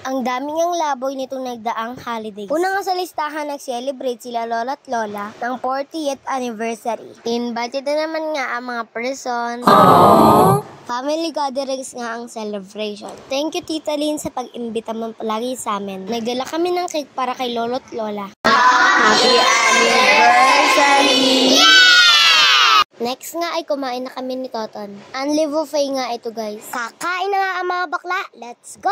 Ang daming ang laboy nitong nagdaang holidays. Una nga sa listahan, nag-celebrate sila Lola at Lola ng 40th anniversary. Invited na naman nga ang mga person. Family gatherings nga ang celebration. Thank you, Tita Lynn, sa pag-imbita mo palagi sa amin. Nagdala kami ng cake para kay Lolo at Lola. Happy anniversary! Next nga ay kumain na kami ni Toton. Only buffet nga ito, guys. Kakain na nga ang mga bakla. Let's go!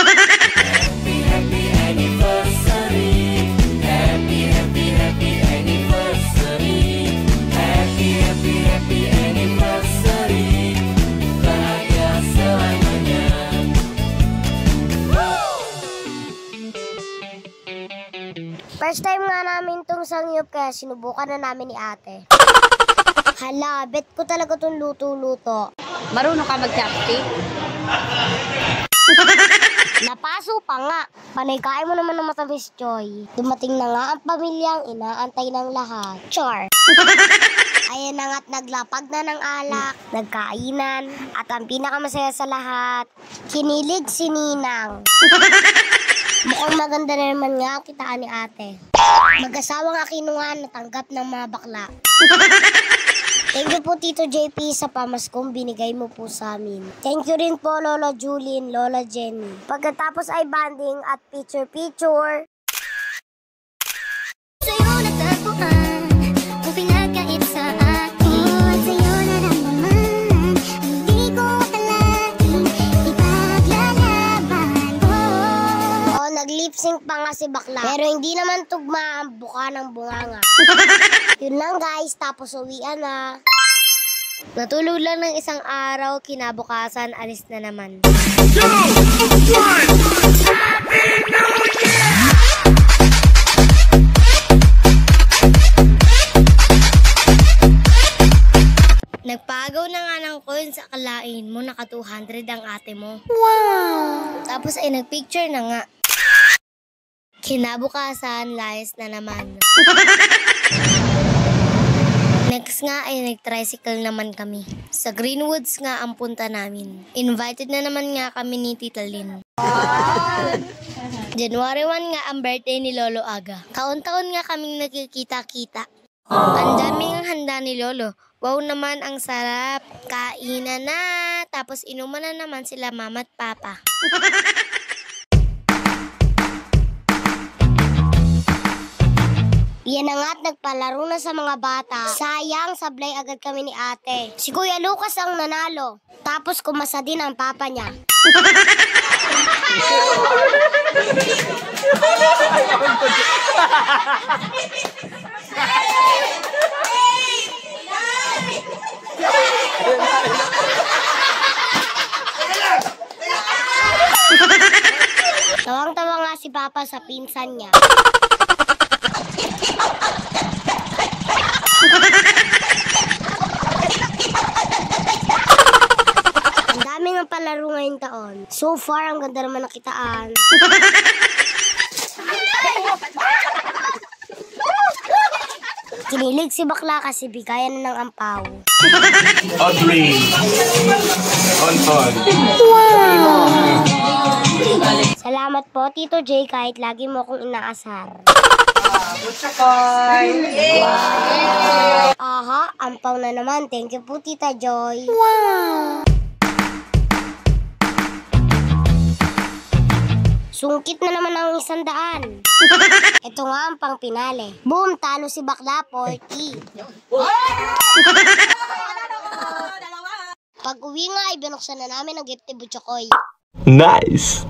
Happy, happy anniversary. Happy, happy, happy anniversary. Happy, happy, happy anniversary. Bahagia selamanya. First time nga namin itong sangyup kaya sinubukan na namin ni ate. Hala, bet ko talaga itong luto-luto. Marunong ka mag-chopstick? Napaso pa nga. Panay kain mo naman ng matamis, Joy. Dumating na nga ang pamilyang inaantay ng lahat. Char! Ayan na nga't naglapag na ng alak, nagkainan, at ang pinakamasaya sa lahat, kinilig si Ninang. Mukhang maganda na naman nga ang kitaan ni ate. Mag-asawang akinuhan natanggap ng mga bakla. Thank you po, Tito JP, sa pamaskong binigay mo po sa amin. Thank you rin po, Lola Julien, Lola Jenny. Pagkatapos ay banding at picture-picture. Sa'yo nagtagpuan, kung pinagkait sa akin. At sa'yo naramdaman, hindi ko akalain, ipaglalaban ko. Oo, nag-lip-sync pa nga si bakla. Pero hindi naman tugma ang buka ng bunganga. Yun lang, guys, tapos uwian na. Natulog lang ng isang araw, kinabukasan, alis na naman. Nagpagaw na nga ng coins, akalain mo naka 200 ang ate mo. Wow! Tapos ay nagpicture na nga. Kinabukasan, layas na naman. Next nga ay nag-tricycle naman kami. Sa Greenwoods nga ang punta namin. Invited na naman nga kami ni Tita Lynn. January 1 nga ang birthday ni Lolo Aga. Taon-taon nga kaming nagkikita-kita. Ang daming ang handa ni Lolo. Wow naman, ang sarap. Kainan na. Tapos inuman na naman sila mama at papa. Yan na nga't nagpalaro na sa mga bata. Sayang, sablay agad kami ni ate. Si Kuya Lucas ang nanalo. Tapos kumasa din ang papa niya. Tawang-tawa nga si papa sa pinsan niya. Ang dami ng palaro ngayong taon. So far, ang ganda naman nakitaan. Kinilig si bakla kasi bigayan na ng ampaw. Audrey. Anton. Wow! Salamat po, Tito J, kahit lagi mo akong inaasar. Aha, ampaw na naman. Thank you po, Tita Joy. Wow! Sungkit na naman ang 100. Ito nga ang pang pinale. Boom, talo si bakla, 40. Pag uwi nga, ibinuksan na namin ang gift ni Butchokoy. Nice!